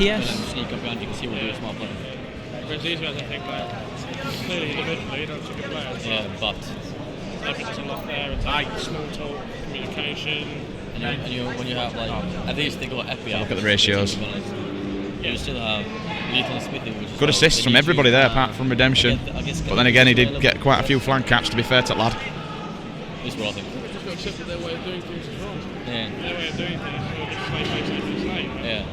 Yes. Sneak up behind, you can see what you're smart player. Whereas these guys, I think, clearly individually, don't see good players. Yeah, but I think there's a lot there. It's like small talk, communication. And when you have at least they got FBI. Look at the ratios. You still have Lethal and Smithy, which is good assists from everybody there, apart from Redemption. But then again, he did get quite a few flank caps. To be fair to that lad. This is what I think. They've just got to accept that their way of doing things is wrong. Yeah. Their way of doing things is just slave. Yeah.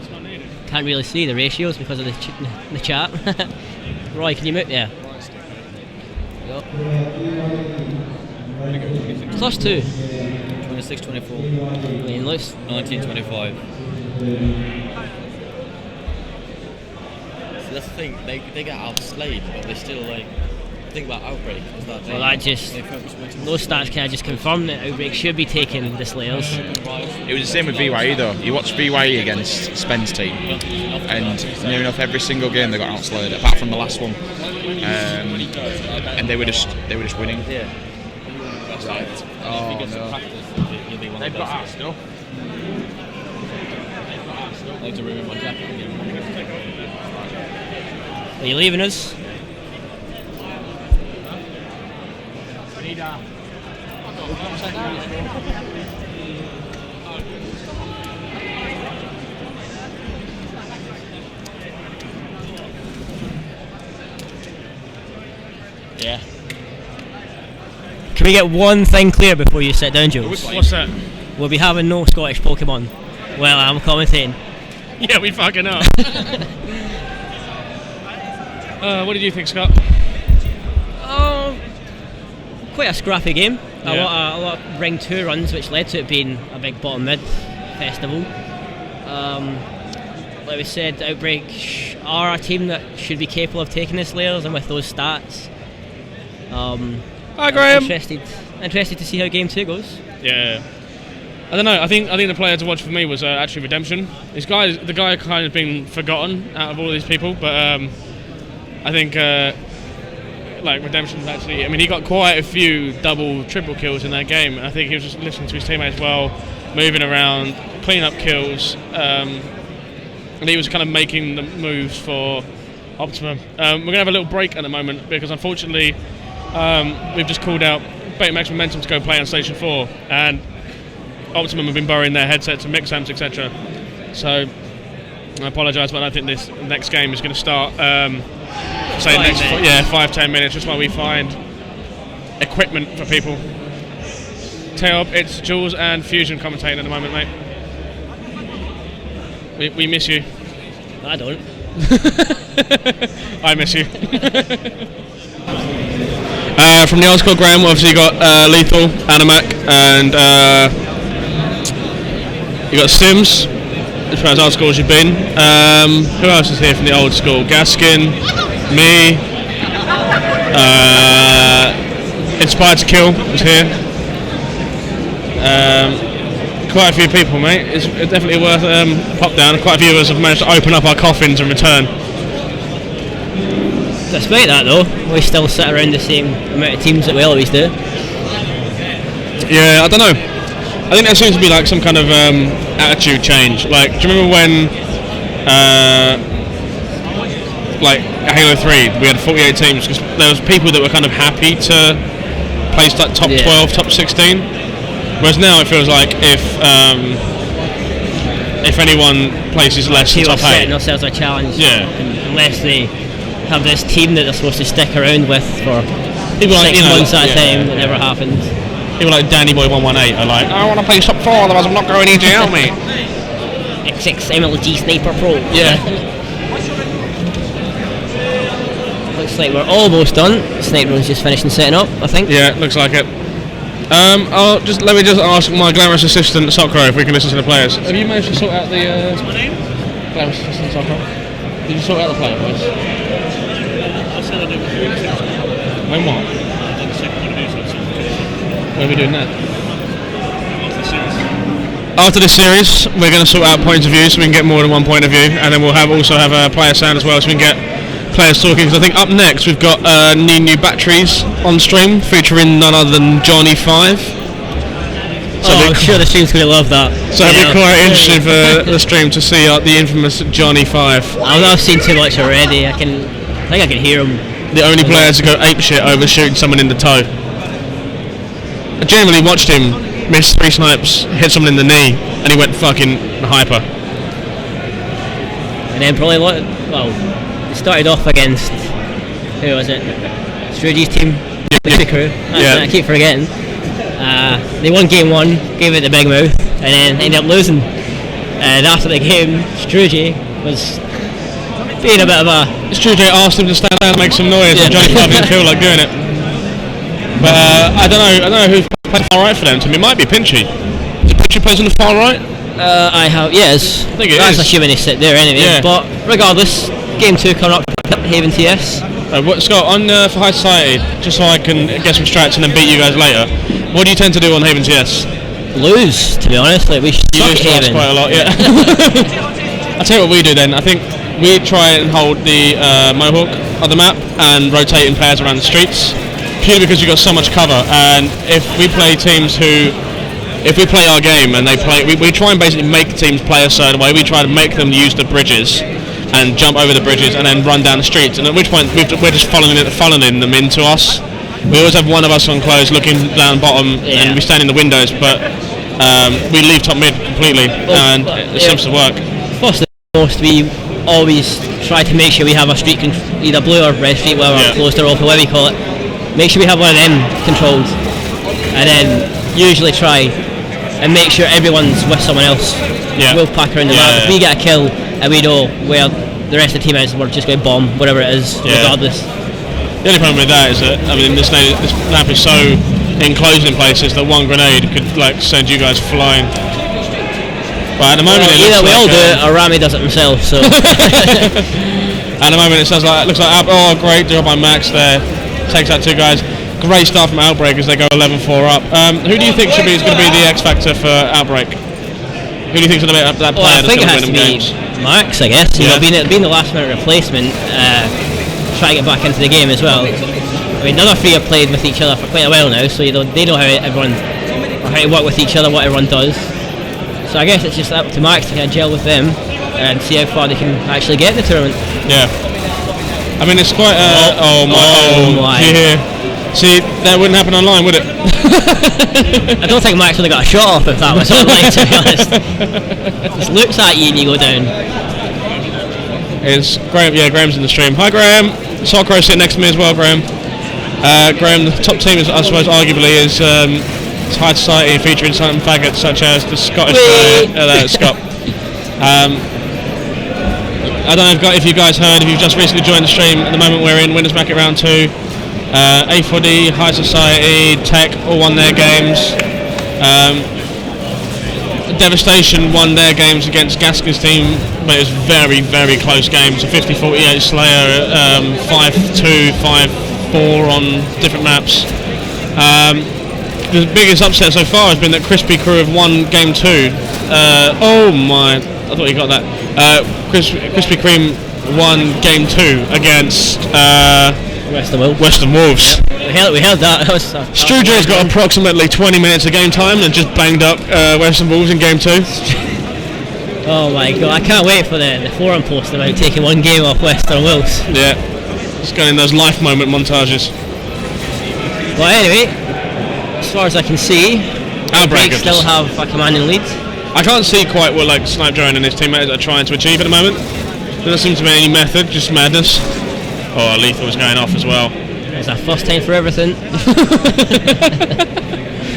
It's not needed. Can't really see the ratios because of the chat. Roy, can you move? Yeah. Yep. +2. 26-24. Laying loose. 19-25. So that's the thing. They get outslayed, but they still think about Outbreak. Is that those stats can just confirm that Outbreak should be taking the Slayers. It was the same with VYE though. You watch VYE against Spen's team, and near enough every single game they got outslayed, apart from the last one, and they were just winning. Yeah. Right. Oh no. They've got us still. I need to remove my jacket again. Are you leaving us? Yeah. Can we get one thing clear before you sit down, Jules? What's that? We'll be having no Scottish Pokemon. Well, I'm commentating. Yeah, we fucking are. What did you think, Scott? Oh, quite a scrappy game. Yeah. A lot of ring 2 runs, which led to it being a big bottom mid festival. Like we said, Outbreak are a team that should be capable of taking the Slayers, and with those stats, Hi, Graham. Interested to see how game 2 goes. Yeah. I don't know. I think the player to watch for me was actually Redemption. The guy kind of been forgotten out of all these people, but I think Redemption's actually. I mean, he got quite a few double, triple kills in that game, and I think he was just listening to his teammates well, moving around, cleaning up kills, and he was kind of making the moves for Optimum. We're gonna have a little break at the moment because unfortunately we've just called out Betamax Momentum to go play on Station 4, and Optimum have been borrowing their headsets and mix amps, etc. So I apologise, but I think this next game is going to start. Say next, 5-10 minutes, just while we find equipment for people. Tail, it's Jules and Fusion commentating at the moment, mate. We miss you. I don't. I miss you. From the old school, Graham, obviously you got Lethal, Animac, and you got Sims, as far as old school as you've been. Who else is here from the old school? Gaskin, me, Inspired to Kill was here. Quite a few people, mate. It's definitely worth pop down. Quite a few of us have managed to open up our coffins and return. Despite that though, we still sit around the same amount of teams that we always do. Yeah, I don't know. I think there seems to be like some kind of attitude change. Like, do you remember when like Halo 3, we had 48 teams because there was people that were kind of happy to place like top 12, top 16. Whereas now it feels like if anyone places less than top 8, setting themselves a challenge. Yeah. Unless they have this team that they're supposed to stick around with for people 6 months at a time. That never happens. People like Danny Boy 118 are like, I want to play top 4, otherwise I'm not going EGL, mate. X6 MLG Sniper Pro. Yeah. Looks like we're almost done. Sniper Room's just finishing setting up, I think. Yeah, looks like it. Let me just ask my glamorous assistant Socro if we can listen to the players. Have you managed to sort out the what's my name? Glamorous assistant Socro? Did you sort out the player voice? I said I did with you. When what? When are we doing that? After this series, we're going to sort out points of view so we can get more than one point of view, and then we'll also have a player sound as well so we can get players talking. Because I think up next we've got new batteries on stream featuring none other than Johnny 5. I'm sure the stream's going to love that. So it'd be quite interesting for the stream to see the infamous Johnny 5. I've seen too much already. I think I can hear him. The only player to go apeshit over shooting someone in the toe. I genuinely watched him miss 3 snipes, hit someone in the knee, and he went fucking hyper. And then probably, they started off against, who was it? Struji's team, the crew. I keep forgetting. They won game 1, gave it the big mouth, and then ended up losing. And after the game, Struji was being a bit of a... Struji asked him to stand down and make some noise, and Johnny 5 didn't feel like doing it. But I don't know who played far right for them. It might be Pinchy. Is it Pinchy plays on the far right? Yes. I think it That's is. assuming they sit there anyway. Yeah. But regardless, game 2 coming up, Haven TS. Scott, on for High Society, just so I can get some strats and then beat you guys later, what do you tend to do on Haven TS? Lose, to be honest. Like, we You suck lose to us Haven. quite a lot, yeah. I'll tell you what we do then. I think we try and hold the Mohawk on the map and rotating players around the streets, purely because you've got so much cover. And if we play teams if we play our game and they play, we try and basically make teams play a certain way. We try to make them use the bridges and jump over the bridges and then run down the streets. And at which point we're just funneling them into us. We always have one of us on close looking down bottom, and we stand in the windows, but we leave top mid completely, and it seems to work. First and foremost, we always try to make sure we have a street, either blue or red street, whatever, closed or open, whatever you call it. Make sure we have one of them controlled, and then usually try and make sure everyone's with someone else. We'll pack around the map. If we get a kill and we know where the rest of the team is, we're just going to bomb whatever it is, regardless. The only problem with that is that, I mean, this map is so enclosed in places that one grenade could send you guys flying. But at the moment, either we all do it, or Rami does it himself. So at the moment, it looks like great job by Max there, takes out 2 guys. Great start from Outbreak as they go 11-4 up. Who do you think is going to be the X factor for Outbreak? Who do you think is going to be that player that's going to win them games? Max, I guess. You know, being the last minute replacement, try to get back into the game as well. I mean, the other 3 have played with each other for quite a while now, so they know how to work with each other, what everyone does. So I guess it's just up to Max to kind of gel with them and see how far they can actually get in the tournament. Yeah. I mean, it's quite. Oh my. Yeah. See, that wouldn't happen online, would it? I don't think Max would have got a shot off if that was online, to be honest. Just looks at you and you go down. It's Graham. Yeah, Graham's in the stream. Hi, Graham. Soccer sitting next to me as well, Graham. Graham, the top team, I suppose, arguably is High Society, featuring some faggots such as the Scottish guy, Scott. I don't know if you guys heard, if you've just recently joined the stream. At the moment, we're in winners bracket round 2. A4D, High Society, Tech all won their games. Devastation won their games against Gaskin's team, but it was very, very close games. A 50-48 Slayer, 5-2, 5-4 on different maps. The biggest upset so far has been that Crispy Crew have won game 2. Oh my, I thought you got that. Krispy Kreme won game 2 against Western Wolves. Yeah, we held that. Strujo's got approximately 20 minutes of game time and just banged up Western Wolves in game 2. Oh my god, I can't wait for the forum post about taking one game off Western Wolves. Yeah, just going in those life moment montages. Well, anyway, as far as I can see, Outbreak still have a commanding lead. I can't see quite what Snipe Drone and his teammates are trying to achieve at the moment. There doesn't seem to be any method, just madness. Oh, Lethal was going off as well. It's our first time for everything.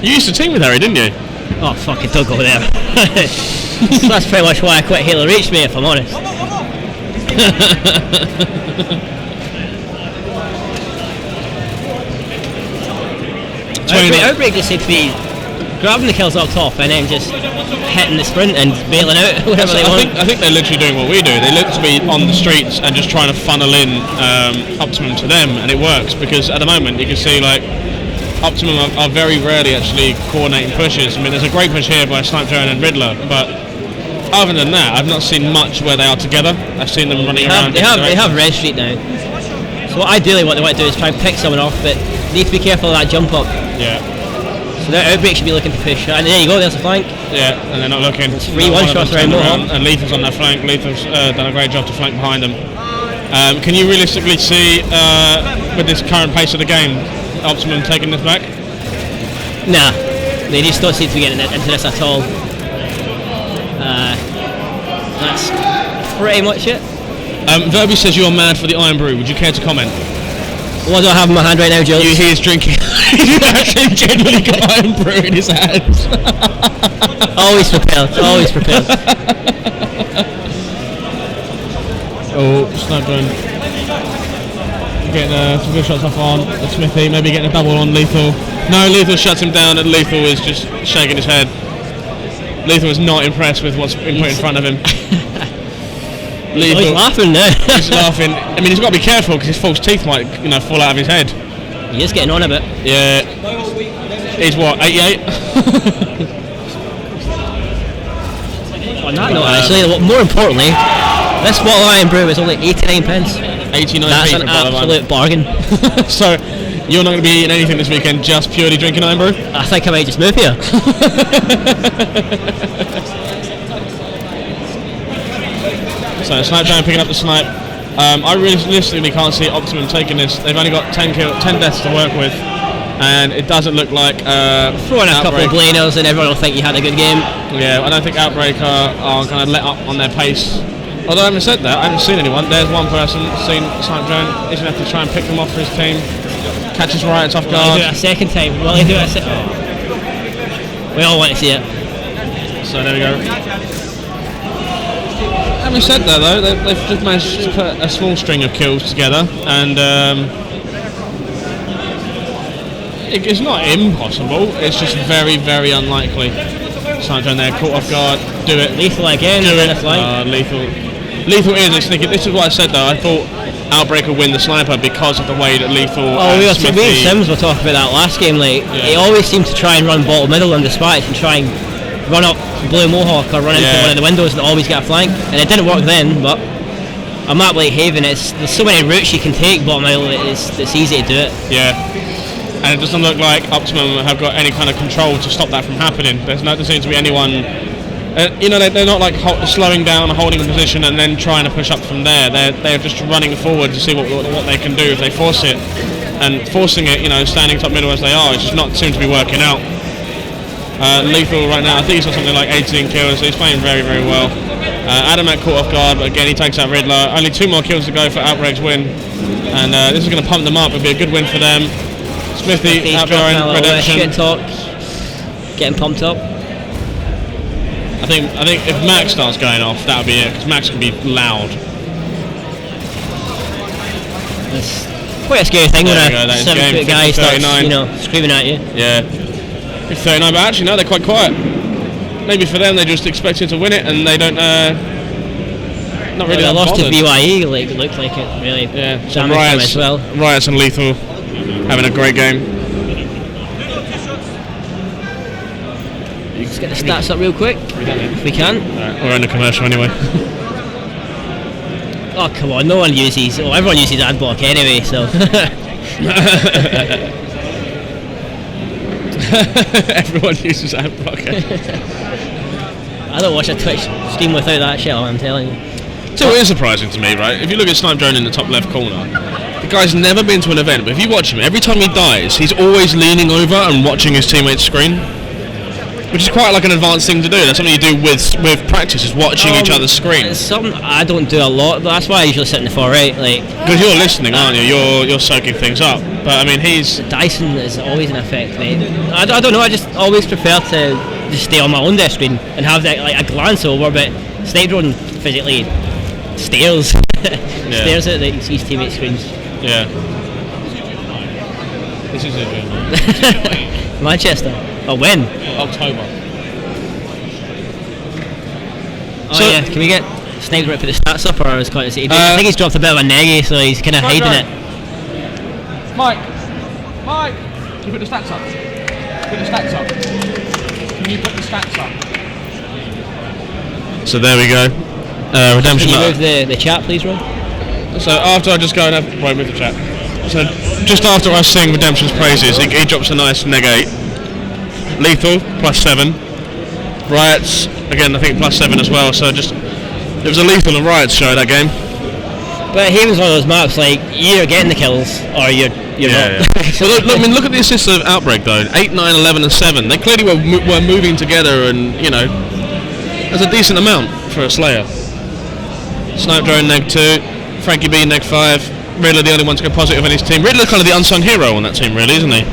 You used to team with Harry, didn't you? Oh, fucking don't go there. That's pretty much why I quit Halo Reach, mate, if I'm honest. Outbreak just seemed to be grabbing the kills up top and then just hitting the sprint and bailing out whatever they want. I think they're literally doing what we do. They look to be on the streets and just trying to funnel in Optimum to them, and it works because at the moment you can see Optimum are very rarely actually coordinating pushes. I mean, there's a great push here by Snipe Drone and Riddler, but other than that, I've not seen much where they are together. I've seen them running around. They have Red Street now. So ideally what they want to do is try and pick someone off, but they need to be careful of that jump up. Yeah. So that Outbreak should be looking to push. And there you go, there's the flank. Yeah, and they're not looking. It's 3 one-shots around Mohawk. And Lethal's on that flank. Lethal's done a great job to flank behind them. Can you realistically see, with this current pace of the game, Optimum taking this back? Nah, they just don't seem to be getting into this at all. That's pretty much it. Verby says you're mad for the Iron Brew. Would you care to comment? What do I have in my hand right now, Jules? He is drinking. He's actually genuinely got Iron Brew in his hands. Always prepared. Always prepared. Oh, Snapdragon. Getting some good shots off on Smithy. Maybe getting a double on Lethal. No, Lethal shuts him down, and Lethal is just shaking his head. Lethal is not impressed with what's been put in front of him. He's laughing now. He's laughing. I mean, he's got to be careful because his false teeth might, fall out of his head. He is getting on a bit. Yeah. He's what, 88? On that note, actually, more importantly, this bottle of Iron Brew is only 89 pence. 89 That's an absolute bargain. So, you're not going to be eating anything this weekend, just purely drinking Iron Brew? I think I might just move here. So Snapdragon picking up the snipe. I realistically can't see Optimum taking this. They've only got 10 deaths to work with, and it doesn't look like throwing a couple of blaners and everyone will think you had a good game. Yeah, I don't think Outbreak are going to let up on their pace. Although I haven't said that, I haven't seen anyone. There's one person seen Snapdragon. He's going to have to try and pick them off for his team. Catches right at tough guard. Will he do it a second time? Will he do it a second? We all want to see it. So there we go. Having said that though, they've just managed to put a small string of kills together, and it's not impossible, it's just very, very unlikely. Snapdragon there, caught off guard, do it. Lethal again, do it. Lethal. Lethal is sneaky. This is what I said though, I thought Outbreak would win the sniper because of the way that Lethal me and Sims were talking about that last game, he always seemed to try and run bottle middle on dispatch and try and run up Blue Mohawk or run into one of the windows and always get a flank, and it didn't work then, but a map like Haven, there's so many routes you can take bottom middle, it's easy to do it. Yeah, and it doesn't look like Optimum have got any kind of control to stop that from happening. There seems to be anyone, they're not like slowing down, holding a position and then trying to push up from there. They're just running forward to see what they can do if they force it, and forcing it, standing top middle as they are, it's just not seem to be working out. Lethal right now, I think he's got something like 18 kills, so he's playing very, very well. Adamat caught off guard, but again he takes out Riddler. Only 2 more kills to go for Outbreak's win, and this is going to pump them up. It'll be a good win for them. Smithy out there in redemption. Shit talk, getting pumped up. I think if Max starts going off, that'll be it, because Max can be loud. It's quite a scary thing when a 7-foot guy starts, screaming at you. Yeah. 39, but actually no, they're quite quiet. Maybe for them they're just expecting to win it and they don't not really. They lost to BYE, it looked like it really. Yeah, so Riots and Lethal having a great game. Let's get the stats up real quick if we can. We're in the commercial anyway. Oh come on, no one uses, everyone uses Adblock anyway, so. Everyone uses Outbreak. I don't watch a Twitch stream without that shit on, I'm telling you. So it is surprising to me, right? If you look at Snapdragon in the top left corner, the guy's never been to an event, but if you watch him, every time he dies, he's always leaning over and watching his teammate's screen. Which is quite like an advanced thing to do. That's something you do with practice, is watching each other's screen. It's something I don't do a lot, but that's why I usually sit in the far right. Because you're listening, aren't you? You're soaking things up. But I mean, Dyson is always in effect, mate. I don't know. I just always prefer to just stay on my own desk screen and have that a glance over. But Snipe Drone physically stares at his teammates' screens. Yeah. This is it. Manchester. Oh, when? October. Oh yeah, can we get Snipe to put the stats up, or is quite I think he's dropped a bit of a neggy, so he's kind of hiding it. Mike, can you put the stats up? Put the stats up. Can you put the stats up? So there we go. Redemption. Can you move the chat, please, Rob? So after I just go and move the chat. So just after I sing Redemption's praises, he drops a nice neg 8. Lethal +7. Riots again, I think +7 as well. So just it was a Lethal and Riots show that game. But Haven's one of those maps like you're getting the kills or you're not. So look at the assists of Outbreak though. 8, 9, 11, and 7. They clearly were moving together, and there's a decent amount for a Slayer. Snipe Drone -2, Frankie B -5. Riddler the only one to go positive on his team. Riddler kind of the unsung hero on that team, really, isn't he?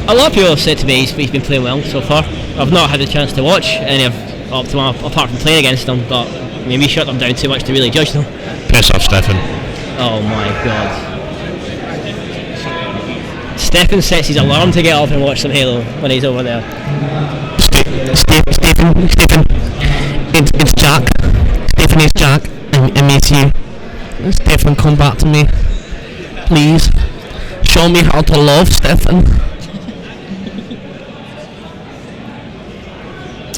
A lot of people have said to me he's been playing well so far. I've not had the chance to watch any of Optimum apart from playing against them, but maybe shut them down too much to really judge them. Piss off, Stefan. Oh my god. Stefan sets his alarm to get up and watch some Halo when he's over there. Stephen, it's Jack. Stephen, it's Jack. I miss you. Stephen, come back to me. Please. Show me how to love, Stefan.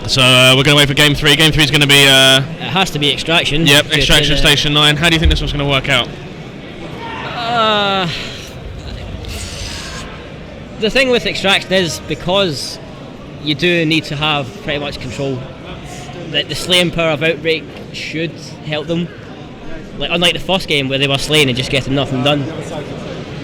So we're going to wait for Game 3. Game 3 is going to be... It has to be Extraction. Yep, Extraction Station 9. How do you think this one's going to work out? The thing with Extraction is because you do need to have pretty much control. The slaying power of Outbreak should help them. Like unlike the first game where they were slaying and just getting nothing done.